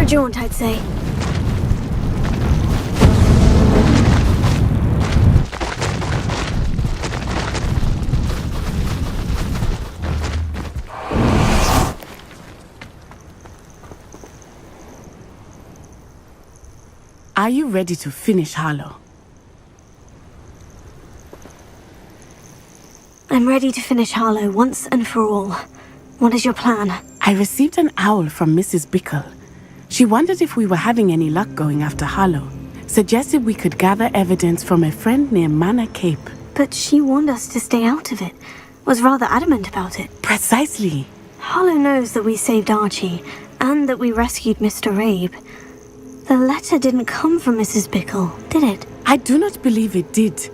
A jaunt, I'd say. Are you ready to finish Harlow? I'm ready to finish Harlow once and for all. What is your plan? I received an owl from Mrs. Bickle. She wondered if we were having any luck going after Harlow. Suggested we could gather evidence from a friend near Manor Cape. But she warned us to stay out of it. Was rather adamant about it. Precisely. Harlow knows that we saved Archie, and that we rescued Mr. Abe. The letter didn't come from Mrs. Bickle, did it? I do not believe it did.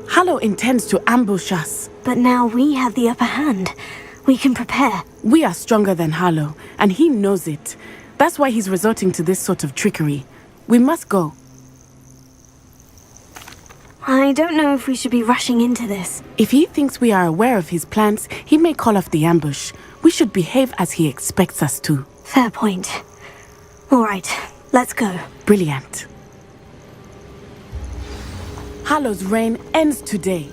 Harlow intends to ambush us. But now we have the upper hand. We can prepare. We are stronger than Harlow, and he knows it. That's why he's resorting to this sort of trickery. We must go. I don't know if we should be rushing into this. If he thinks we are aware of his plans, he may call off the ambush. We should behave as he expects us to. Fair point. All right, let's go. Brilliant. Harlow's reign ends today.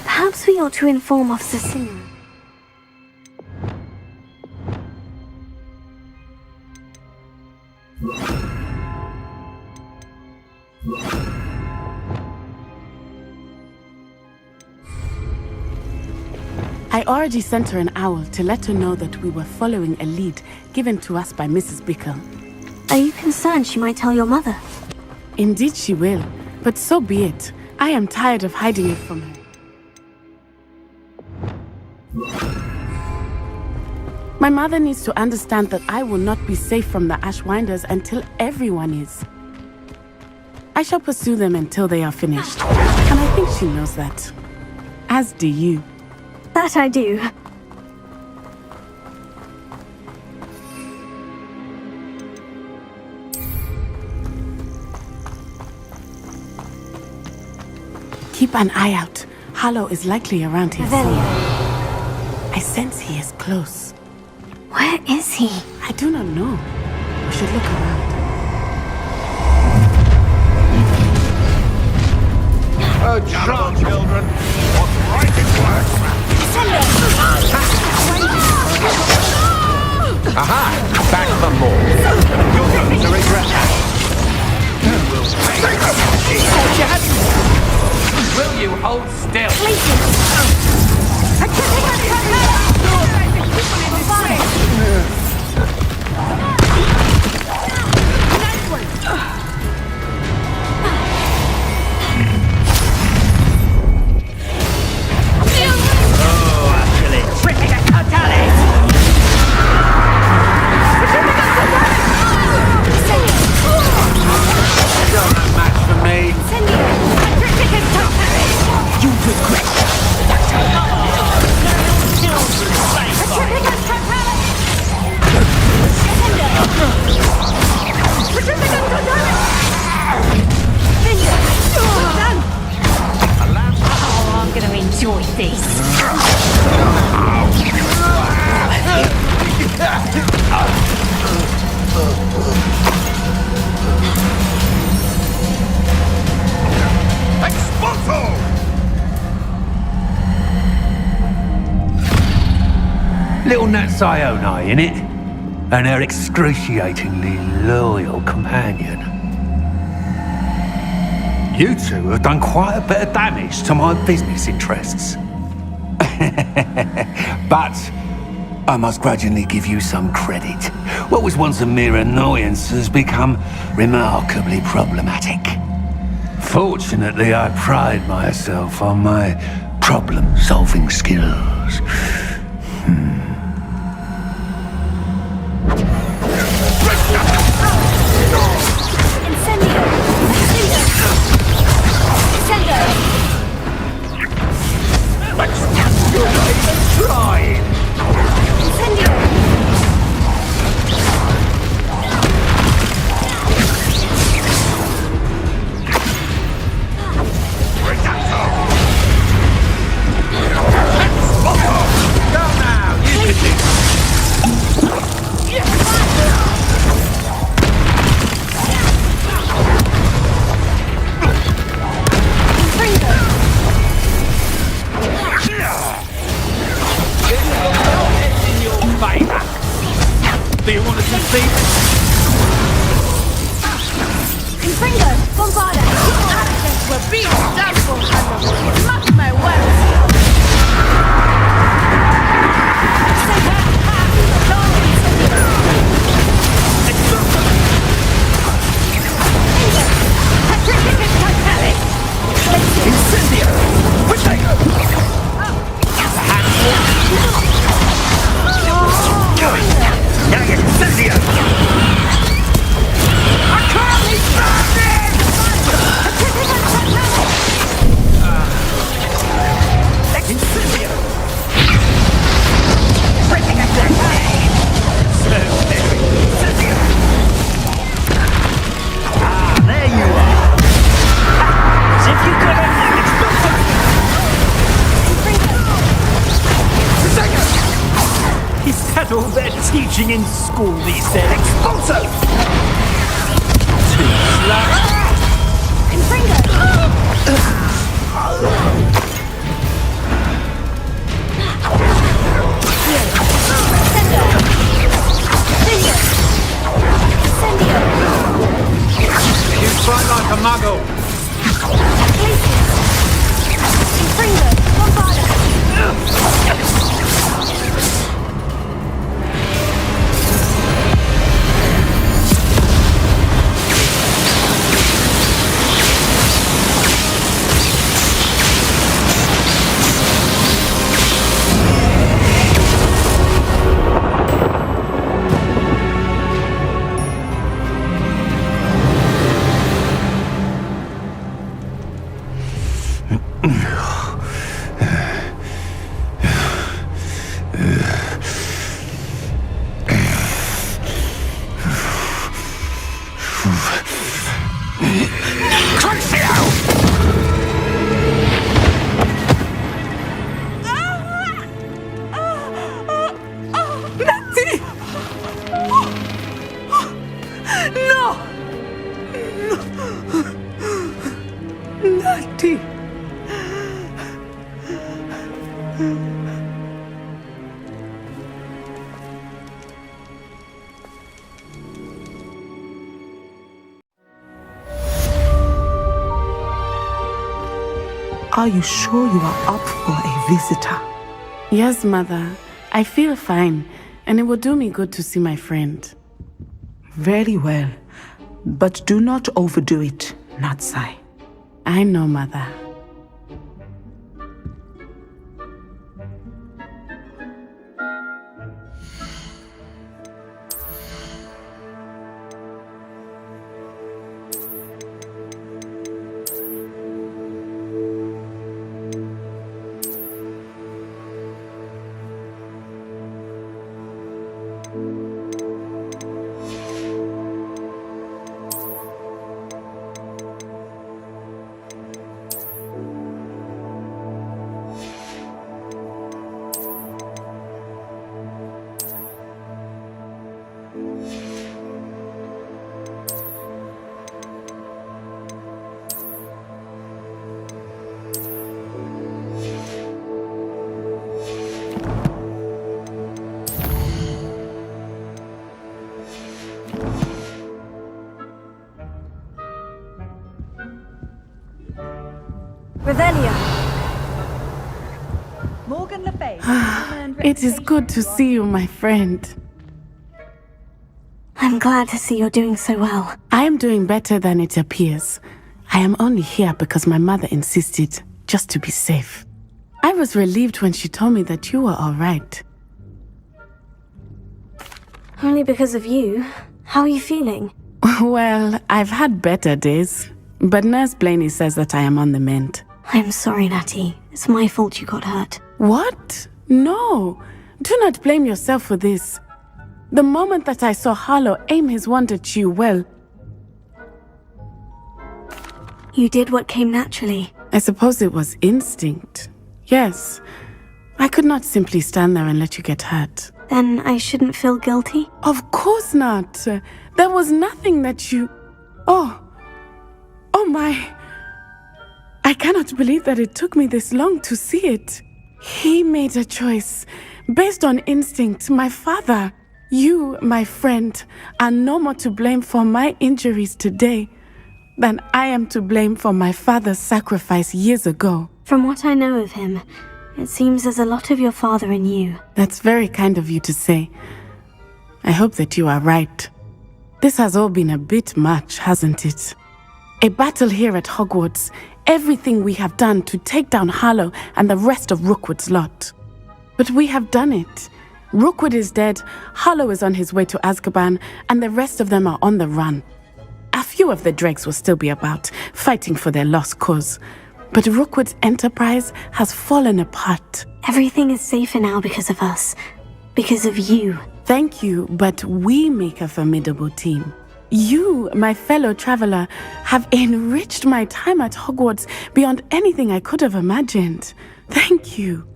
Perhaps we ought to inform Officer Singer. I already sent her an owl to let her know that we were following a lead given to us by Mrs. Bickle. Are you concerned she might tell your mother? Indeed she will, but so be it. I am tired of hiding it from her. My mother needs to understand that I will not be safe from the Ashwinders until everyone is. I shall pursue them until they are finished, and I think she knows that. As do you. That I do. Keep an eye out. Harlow is likely around here soon. Revelio. I sense he is close. Where is he? I do not know. We should look around. Come children. What's right in work? Aha! Back for more. You're going to regret that. Will you hold still? Little Nat Sione, innit? And her excruciatingly loyal companion. You two have done quite a bit of damage to my business interests. But I must grudgingly give you some credit. What was once a mere annoyance has become remarkably problematic. Fortunately, I pride myself on my problem-solving skills. Do you want to see? Confringo, Bombarda! Access will be doubtful, Hannibal. Mark my words. Incendio! Potato! Now you Incendio! I can't be standing! Incendio! Breaking attack! So very Incendio! Ah, there you are! As if you could have Is that all they're teaching in school these days? Expulso! Too slow! You fight like a muggle! Are you sure you are up for a visitor? Yes, Mother. I feel fine, and it will do me good to see my friend. Very well. But do not overdo it, Natsai. I know, Mother. It is good to see you, my friend. I'm glad to see you're doing so well. I am doing better than it appears. I am only here because my mother insisted, just to be safe. I was relieved when she told me that you were all right. Only because of you. How are you feeling? Well, I've had better days, but Nurse Blaney says that I am on the mend. I'm sorry, Natty. It's my fault you got hurt. What? No. Do not blame yourself for this. The moment that I saw Harlow aim his wand at you, well... You did what came naturally. I suppose it was instinct. Yes. I could not simply stand there and let you get hurt. Then I shouldn't feel guilty? Of course not. There was nothing that you... Oh my... I cannot believe that it took me this long to see it. He made a choice based on instinct, my father. You, my friend, are no more to blame for my injuries today than I am to blame for my father's sacrifice years ago. From what I know of him, it seems there's a lot of your father in you. That's very kind of you to say. I hope that you are right. This has all been a bit much, hasn't it? A battle here at Hogwarts, everything we have done to take down Harlow and the rest of Rookwood's lot. But we have done it. Rookwood is dead, Harlow is on his way to Azkaban, and the rest of them are on the run. A few of the dregs will still be about, fighting for their lost cause. But Rookwood's enterprise has fallen apart. Everything is safer now because of us. Because of you. Thank you, but we make a formidable team. You, my fellow traveler, have enriched my time at Hogwarts beyond anything I could have imagined. Thank you.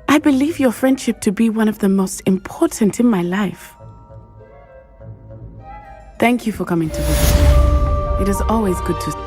I believe your friendship to be one of the most important in my life. Thank you for coming to visit me. It is always good to...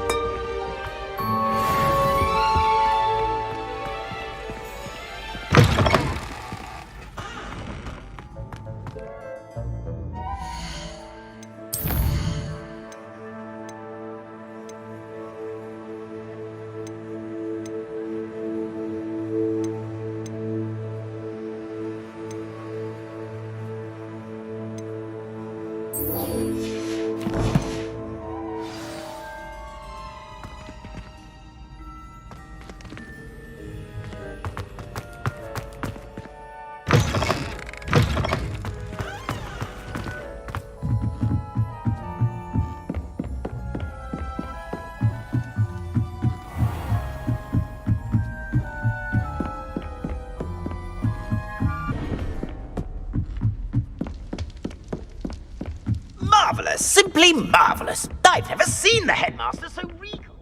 Marvellous, simply marvellous. I've never seen the headmaster so regal.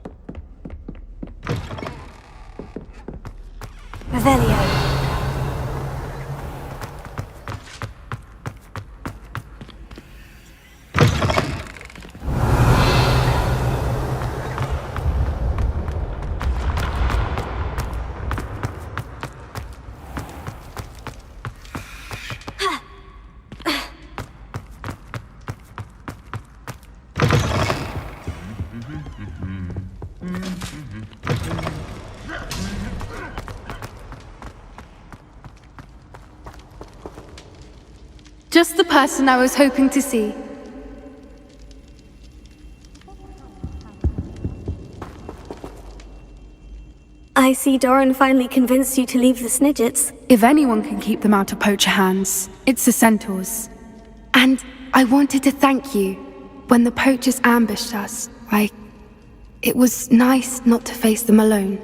Revelio. Just the person I was hoping to see. I see Doran finally convinced you to leave the Snidgets. If anyone can keep them out of poacher hands, it's the Centaurs. And I wanted to thank you. When the poachers ambushed us, it was nice not to face them alone.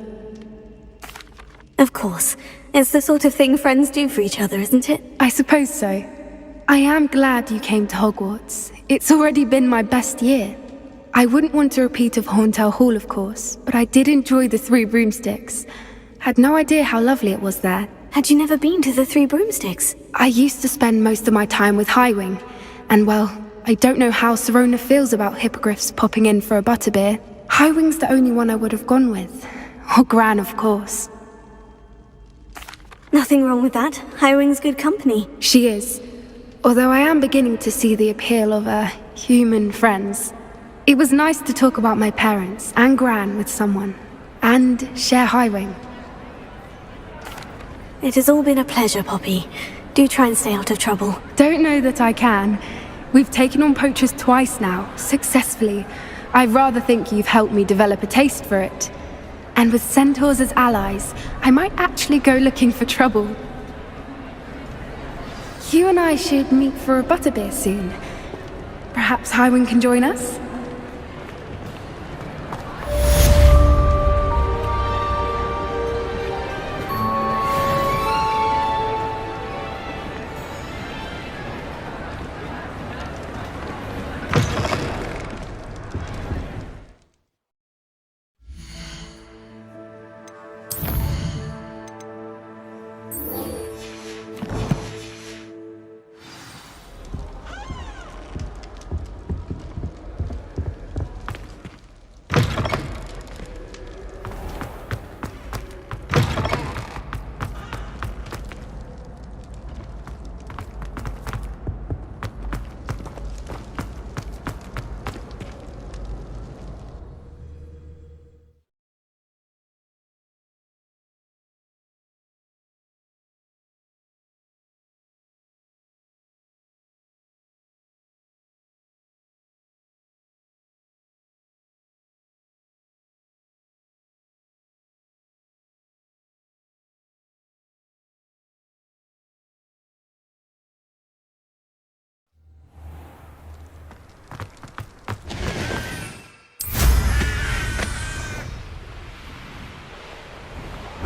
Of course. It's the sort of thing friends do for each other, isn't it? I suppose so. I am glad you came to Hogwarts. It's already been my best year. I wouldn't want a repeat of Horntail Hall, of course, but I did enjoy the Three Broomsticks. Had no idea how lovely it was there. Had you never been to the Three Broomsticks? I used to spend most of my time with Highwing, and well, I don't know how Serona feels about hippogriffs popping in for a butterbeer. Highwing's the only one I would have gone with. Or Gran, of course. Nothing wrong with that. Highwing's good company. She is. Although I am beginning to see the appeal of human friends. It was nice to talk about my parents and Gran with someone, and share Highwing. It has all been a pleasure, Poppy. Do try and stay out of trouble. Don't know that I can. We've taken on poachers twice now, successfully. I rather think you've helped me develop a taste for it. And with centaurs as allies, I might actually go looking for trouble. You and I should meet for a butterbeer soon. Perhaps Highwing can join us?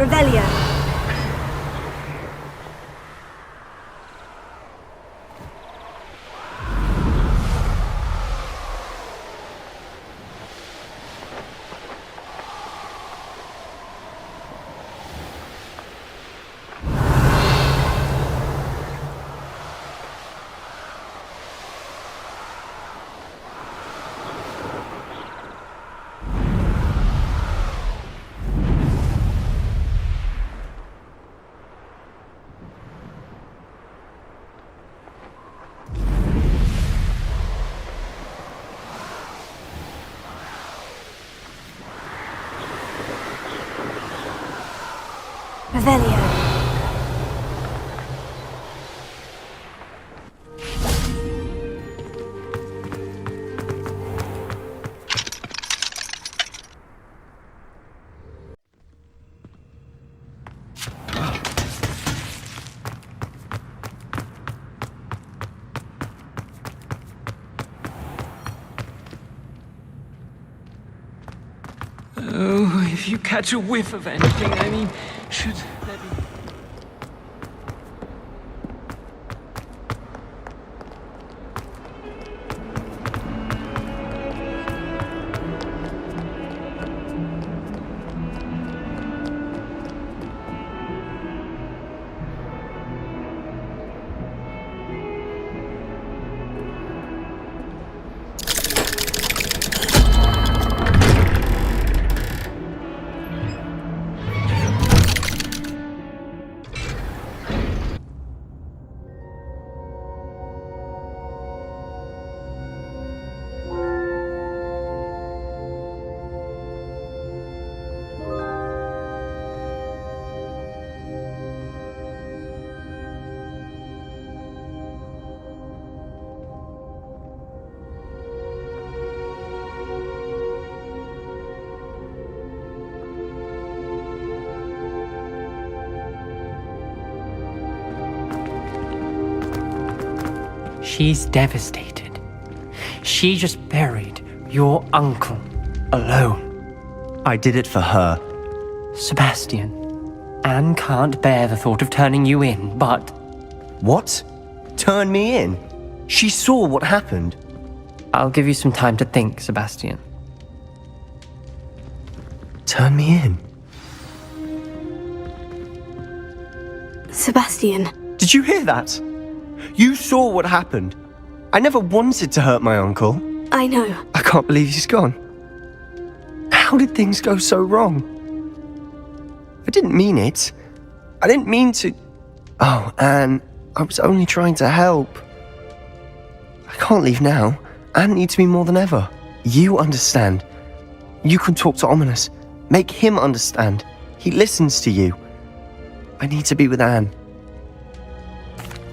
Revelio. Revelio. Oh, if you catch a whiff of anything, I mean, should there be... She's devastated. She just buried your uncle alone. I did it for her. Sebastian, Anne can't bear the thought of turning you in, but... What? Turn me in? She saw what happened. I'll give you some time to think, Sebastian. Turn me in? Sebastian. Did you hear that? You saw what happened. I never wanted to hurt my uncle. I know. I can't believe he's gone. How did things go so wrong? I didn't mean it. I didn't mean to... Oh, Anne, I was only trying to help. I can't leave now. Anne needs me more than ever. You understand. You can talk to Ominous. Make him understand. He listens to you. I need to be with Anne.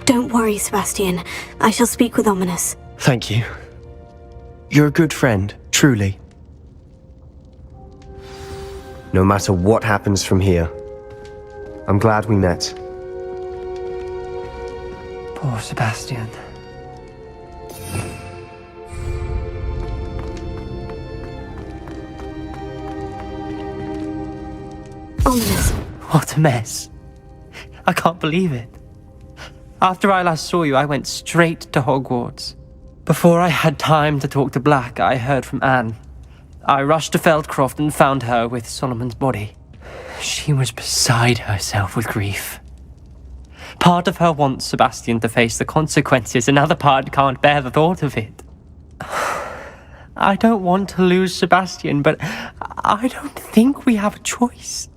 Don't worry, Sebastian. I shall speak with Ominous. Thank you. You're a good friend, truly. No matter what happens from here, I'm glad we met. Poor Sebastian. Ominous. What a mess. I can't believe it. After I last saw you, I went straight to Hogwarts. Before I had time to talk to Black, I heard from Anne. I rushed to Feldcroft and found her with Solomon's body. She was beside herself with grief. Part of her wants Sebastian to face the consequences, another part can't bear the thought of it. I don't want to lose Sebastian, but I don't think we have a choice.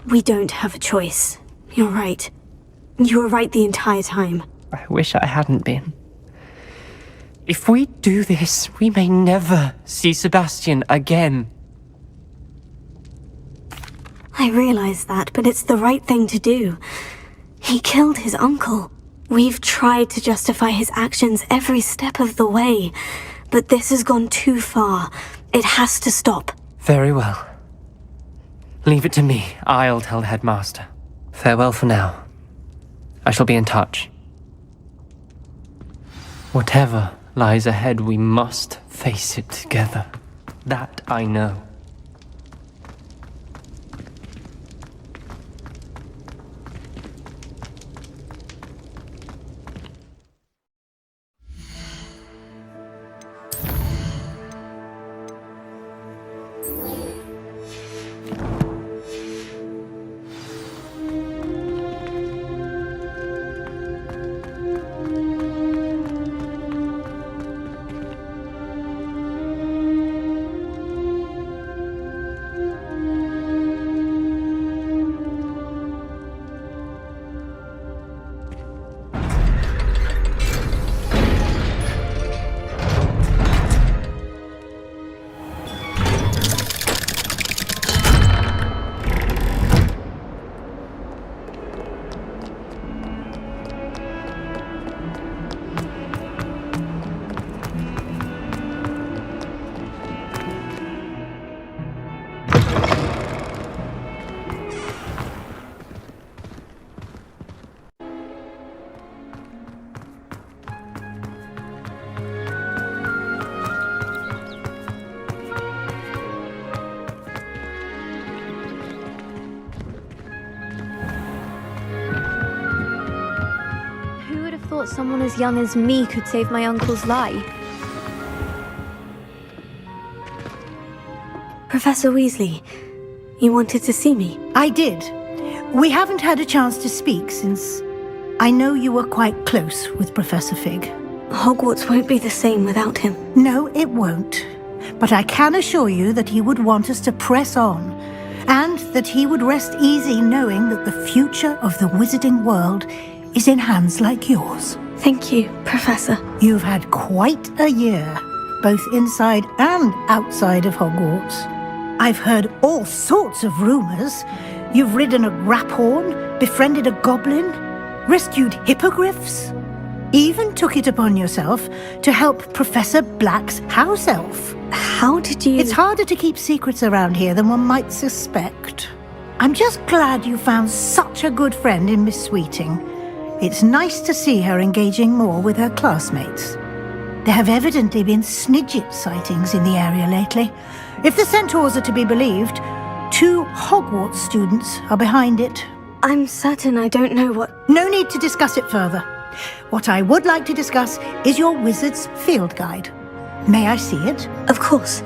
We don't have a choice. You're right. You were right the entire time. I wish I hadn't been. If we do this, we may never see Sebastian again. I realize that, but it's the right thing to do. He killed his uncle. We've tried to justify his actions every step of the way, but this has gone too far. It has to stop. Very well. Leave it to me. I'll tell the headmaster. Farewell for now. I shall be in touch. Whatever lies ahead, we must face it together. That I know. thought someone as young as me could save my uncle's life. Professor Weasley, you wanted to see me? I did. We haven't had a chance to speak since I know you were quite close with Professor Fig. Hogwarts won't be the same without him. No, it won't. But I can assure you that he would want us to press on, and that he would rest easy knowing that the future of the wizarding world is in hands like yours. Thank you, Professor. You've had quite a year, both inside and outside of Hogwarts. I've heard all sorts of rumors. You've ridden a grapphorn, befriended a goblin, rescued hippogriffs, even took it upon yourself to help Professor Black's house elf. How did you... It's harder to keep secrets around here than one might suspect. I'm just glad you found such a good friend in Miss Sweeting. It's nice to see her engaging more with her classmates. There have evidently been Snidget sightings in the area lately. If the centaurs are to be believed, 2 Hogwarts students are behind it. I'm certain I don't know what... No need to discuss it further. What I would like to discuss is your wizard's field guide. May I see it? Of course.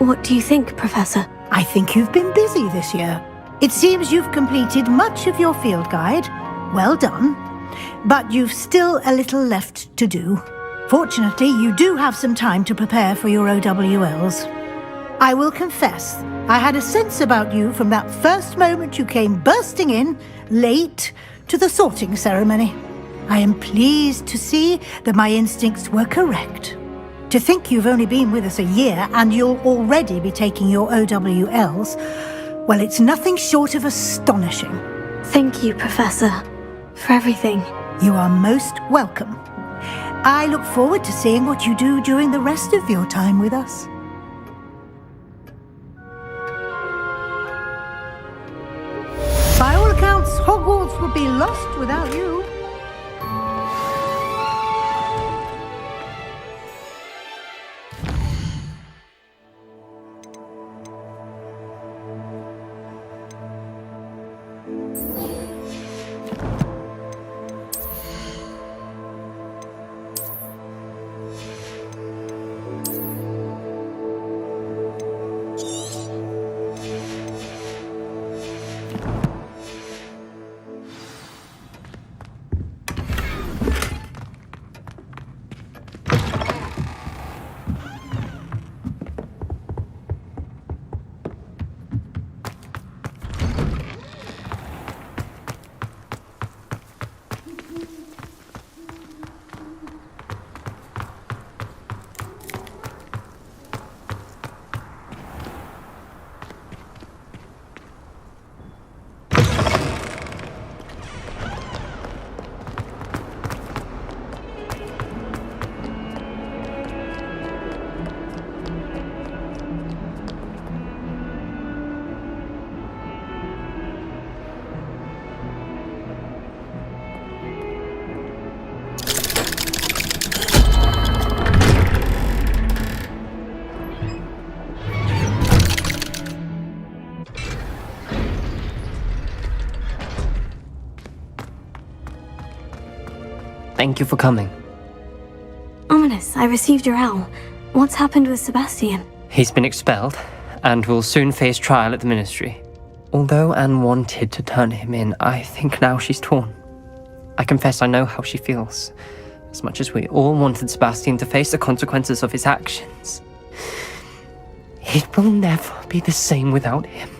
What do you think, Professor? I think you've been busy this year. It seems you've completed much of your field guide. Well done. But you've still a little left to do. Fortunately, you do have some time to prepare for your OWLs. I will confess, I had a sense about you from that first moment you came bursting in, late, to the sorting ceremony. I am pleased to see that my instincts were correct. To think you've only been with us a year and you'll already be taking your OWLs, well, it's nothing short of astonishing. Thank you, Professor, for everything. You are most welcome. I look forward to seeing what you do during the rest of your time with us. By all accounts, Hogwarts would be lost without you. Thank you for coming. Ominous, I received your owl. What's happened with Sebastian? He's been expelled, and will soon face trial at the Ministry. Although Anne wanted to turn him in, I think now she's torn. I confess I know how she feels. As much as we all wanted Sebastian to face the consequences of his actions. It will never be the same without him.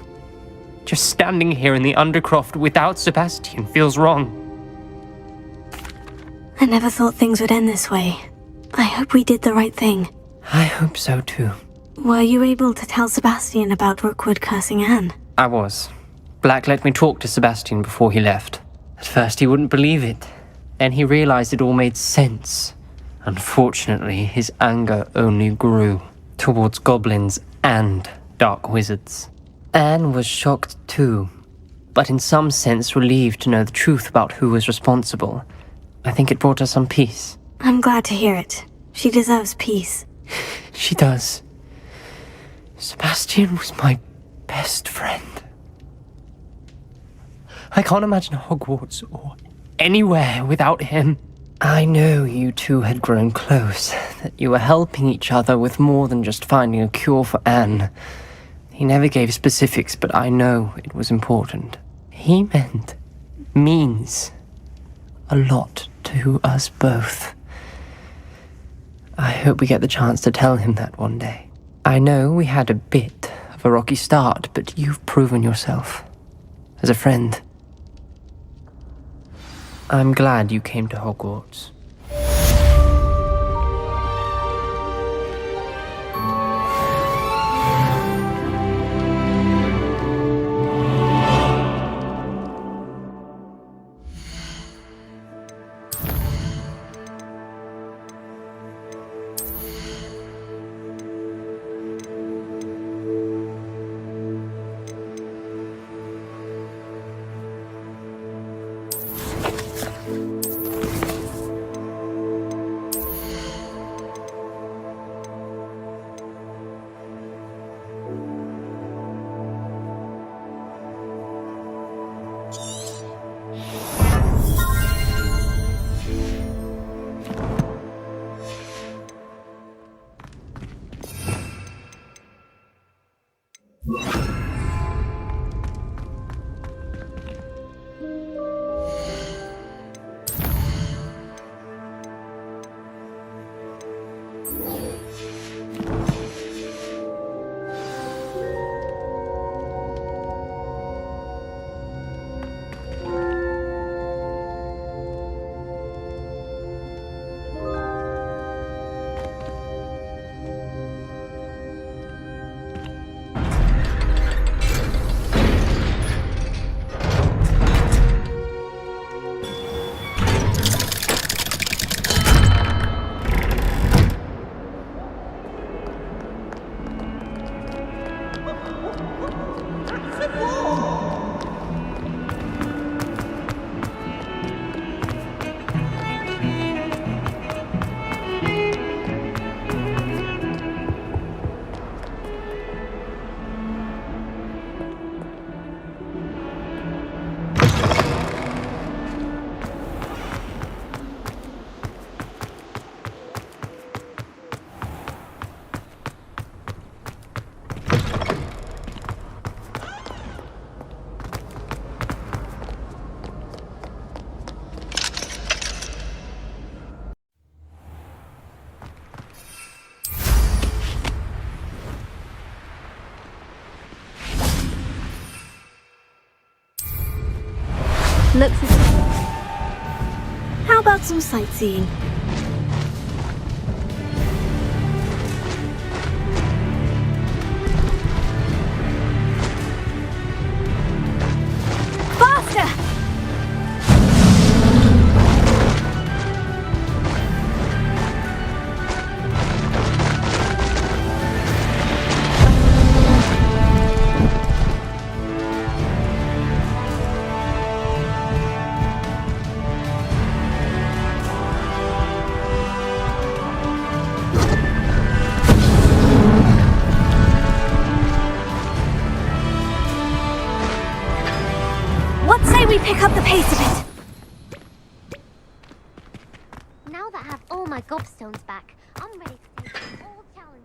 Just standing here in the Undercroft without Sebastian feels wrong. I never thought things would end this way. I hope we did the right thing. I hope so too. Were you able to tell Sebastian about Rookwood cursing Anne? I was. Black let me talk to Sebastian before he left. At first he wouldn't believe it. Then he realized it all made sense. Unfortunately, his anger only grew towards goblins and dark wizards. Anne was shocked too, but in some sense relieved to know the truth about who was responsible. I think it brought her some peace. I'm glad to hear it. She deserves peace. She does. Sebastian was my best friend. I can't imagine Hogwarts or anywhere without him. I know you two had grown close, that you were helping each other with more than just finding a cure for Anne. He never gave specifics, but I know it was important. He means a lot to us both. I hope we get the chance to tell him that one day. I know we had a bit of a rocky start, but you've proven yourself as a friend. I'm glad you came to Hogwarts. Looks as... How about some sightseeing? Faster! We pick up the pace a bit. Now that I have all my gobstones back, I'm ready to take on all challenges.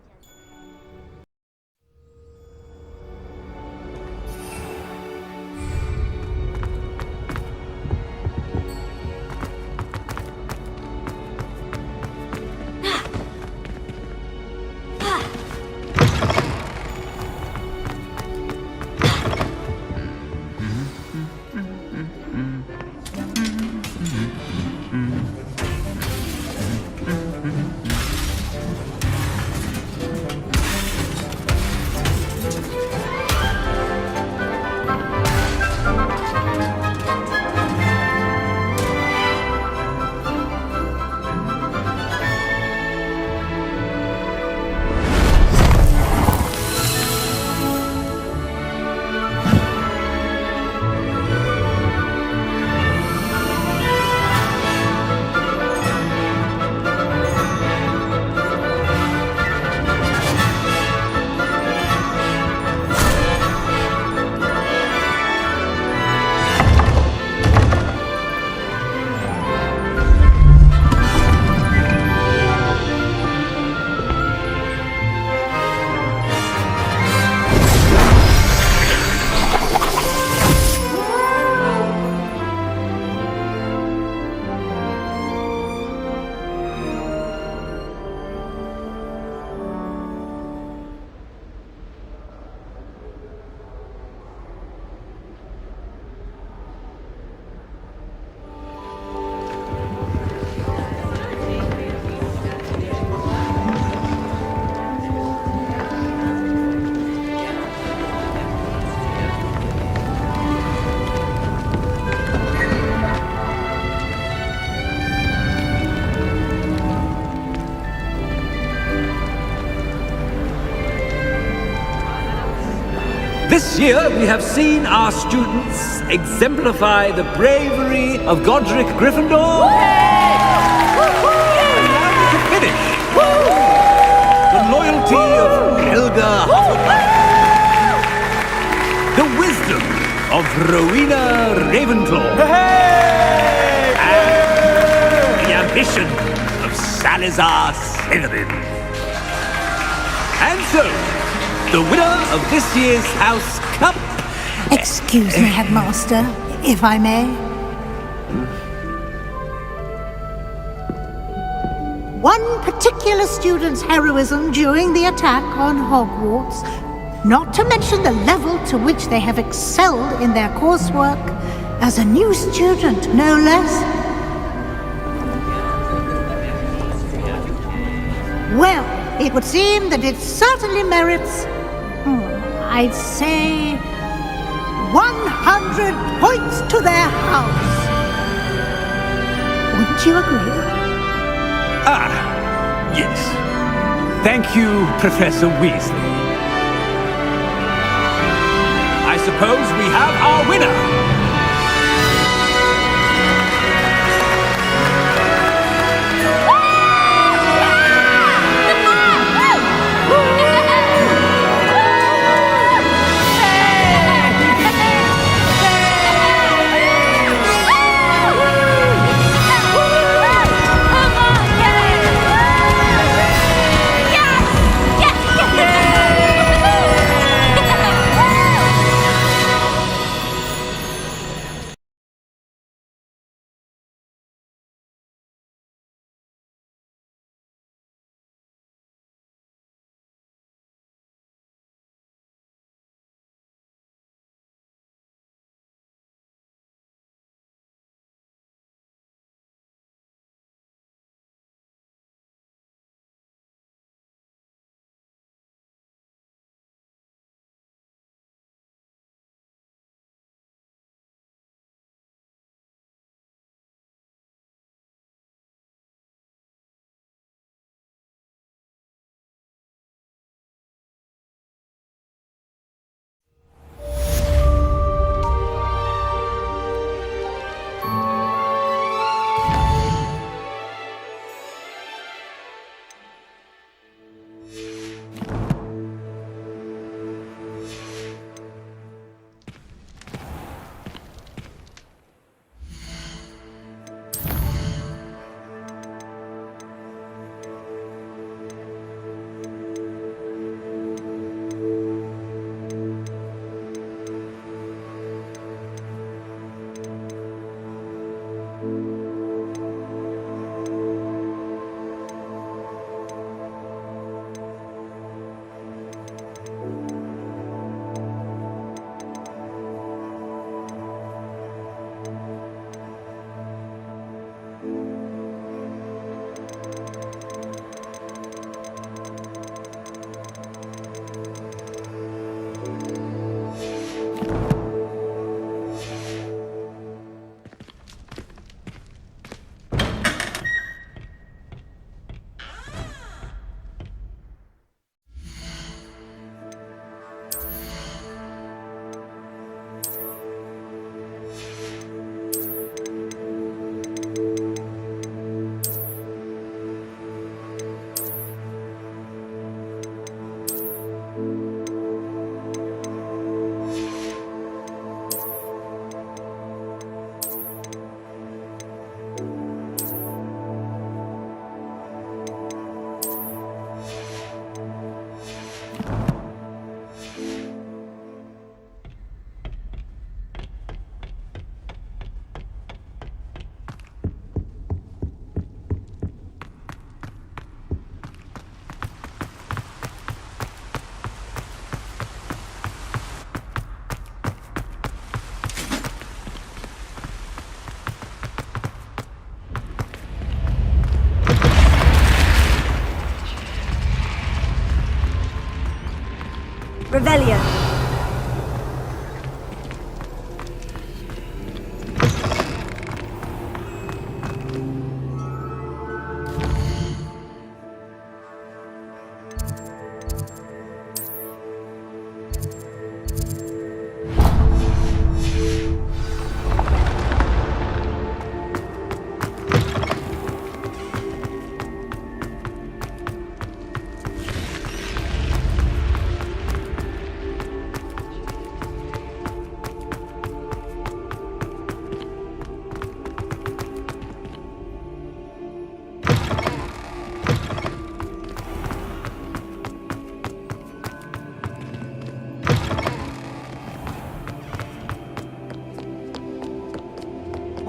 This year, we have seen our students exemplify the bravery of Godric Gryffindor. And now we can finish. The loyalty of Helga Hufflepuff. The wisdom of Rowena Ravenclaw. And the ambition of Salazar Slytherin. And so, the winner of this year's House Cup... Excuse me, Headmaster, if I may. One particular student's heroism during the attack on Hogwarts, not to mention the level to which they have excelled in their coursework, as a new student, no less. Well, it would seem that it certainly merits, I'd say, 100 points to their house. Wouldn't you agree? Ah, yes. Thank you, Professor Weasley. I suppose we have our winner. Revelio.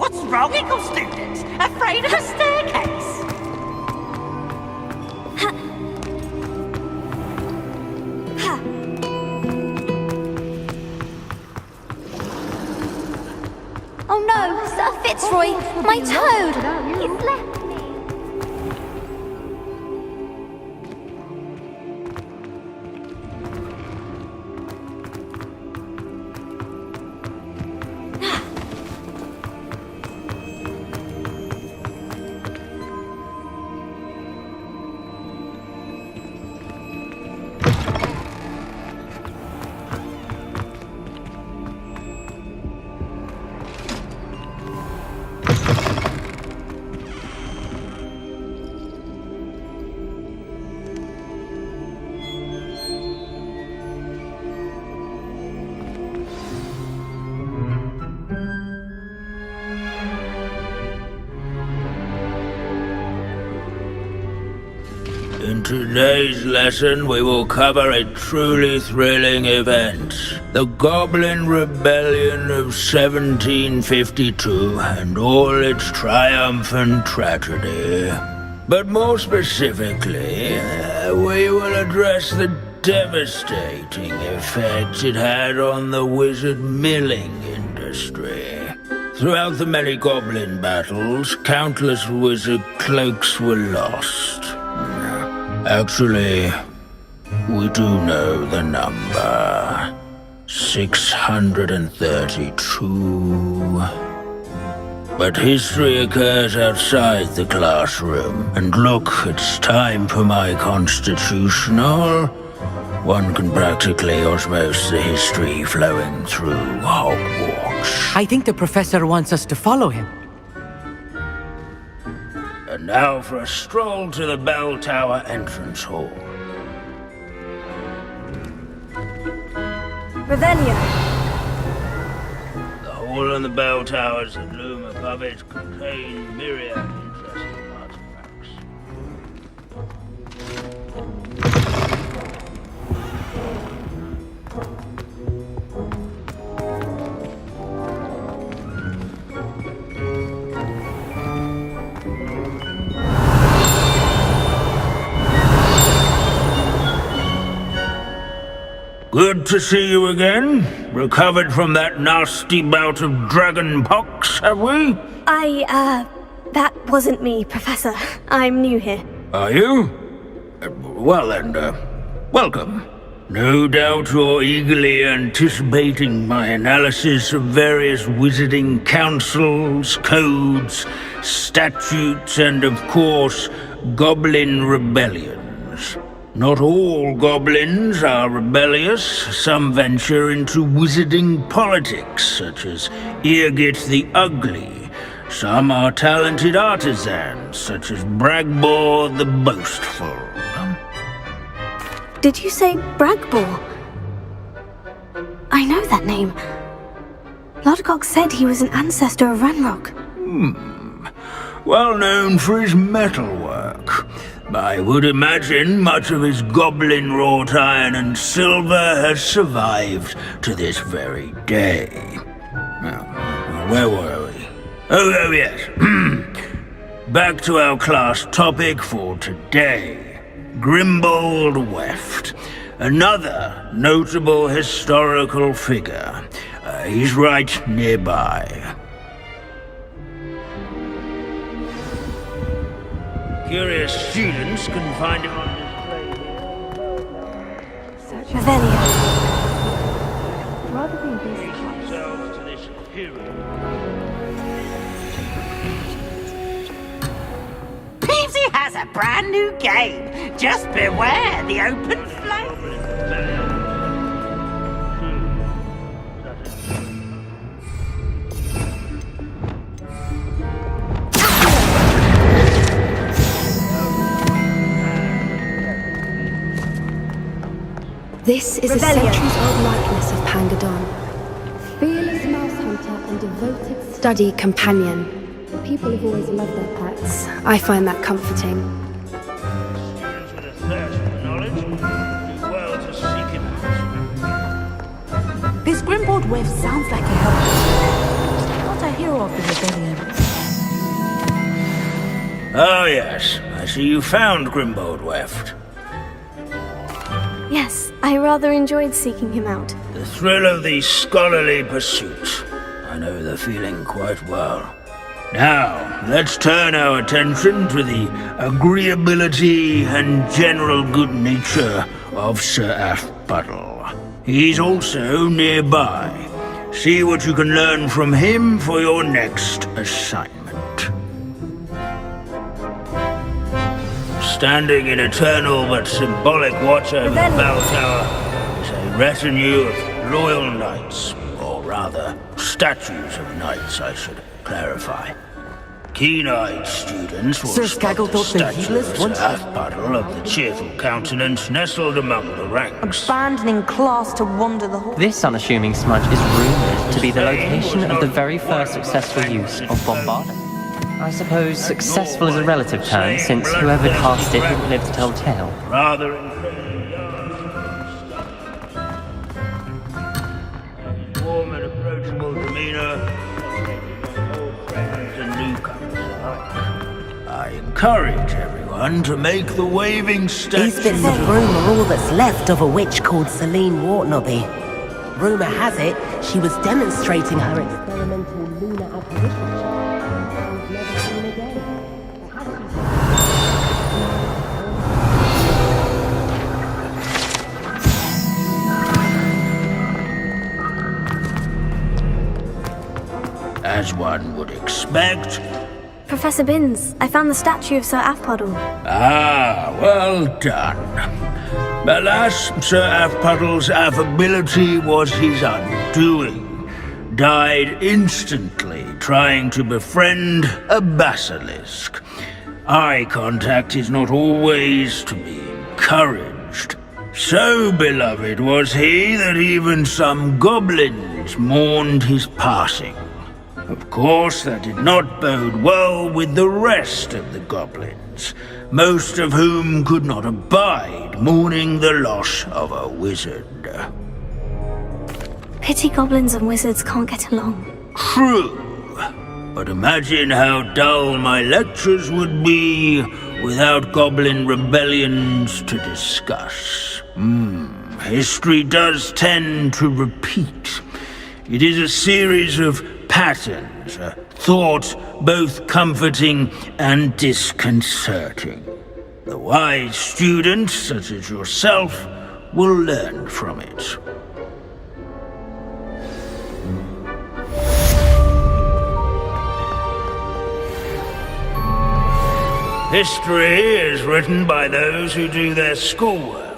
What's wrong, Eagle students? Afraid of a staircase? Oh no, Sir Fitzroy, my toad! He's left me. In today's lesson, we will cover a truly thrilling event. The Goblin Rebellion of 1752 and all its triumphant tragedy. But more specifically, we will address the devastating effect it had on the wizard milling industry. Throughout the many goblin battles, countless wizard cloaks were lost. Actually, we do know the number. 632. But history occurs outside the classroom. And look, it's time for my constitutional. One can practically osmose the history flowing through Hogwarts. I think the professor wants us to follow him. And now for a stroll to the Bell Tower entrance hall. Revelio. The hall and the bell towers that loom above it contain myriad interesting artifacts. Good to see you again. Recovered from that nasty bout of dragon pox, have we? That wasn't me, Professor. I'm new here. Are you? Well then, welcome. No doubt you're eagerly anticipating my analysis of various wizarding councils, codes, statutes, and of course, goblin rebellions. Not all goblins are rebellious. Some venture into wizarding politics, such as Eargit the Ugly. Some are talented artisans, such as Bragbor the Boastful. Did you say Bragbor? I know that name. Lodgok said he was an ancestor of Ranrock. Well known for his metalwork. I would imagine much of his goblin-wrought iron and silver has survived to this very day. Now, where were we? Oh yes. Back to our class topic for today. Grimbold Weft. Another notable historical figure. He's right nearby. Curious students can find him on display here. Revelio. Rather than this. Treat themselves to this hero. Peavesy has a brand new game. Just beware the open flame. This is a centuries-old likeness of Pangadon. Fearless mouse hunter and devoted study companion. People have always loved their pets. I find that comforting. Students with a thirst for knowledge do well to seek him out. This Grimbold Wave sounds like a helper. Not a hero know of the rebellion. Oh, yes. I see you found Grimbold Weft. Yes, I rather enjoyed seeking him out. The thrill of the scholarly pursuit. I know the feeling quite well. Now, let's turn our attention to the agreeability and general good nature of Sir Athpuddle. He's also nearby. See what you can learn from him for your next assignment. Standing in eternal but symbolic watch over the bell tower is a retinue of loyal knights, or rather, statues of knights, I should clarify. Keen-eyed students will Sir spot the Skagglethorpe the statue Heedless of once- Athpuddle of the cheerful countenance nestled among the ranks. Abandoning class to wander the hall. This unassuming smudge is rumoured to be the location of the very first successful use of bombardment. I suppose successful is a relative term, since whoever cast it didn't live to tell the tale. Rather warm and approachable demeanor, old friends and newcomers alike. I encourage everyone to make the waving statue. These bits of room are all that's left of a witch called Celine Wartnobby. Rumour has it, she was demonstrating her experimental lunar apparition show. And never seen again. As one would expect. Professor Binns, I found the statue of Sir Athpuddle. Ah, well done. Alas, Sir Athpuddle's affability was his undoing. Died instantly trying to befriend a basilisk. Eye contact is not always to be encouraged. So beloved was he that even some goblins mourned his passing. Of course, that did not bode well with the rest of the goblins, most of whom could not abide mourning the loss of a wizard. Pity goblins and wizards can't get along. True, but imagine how dull my lectures would be without goblin rebellions to discuss. History does tend to repeat. It is a series of patterns, a thought both comforting and disconcerting. The wise student, such as yourself, will learn from it. History is written by those who do their schoolwork.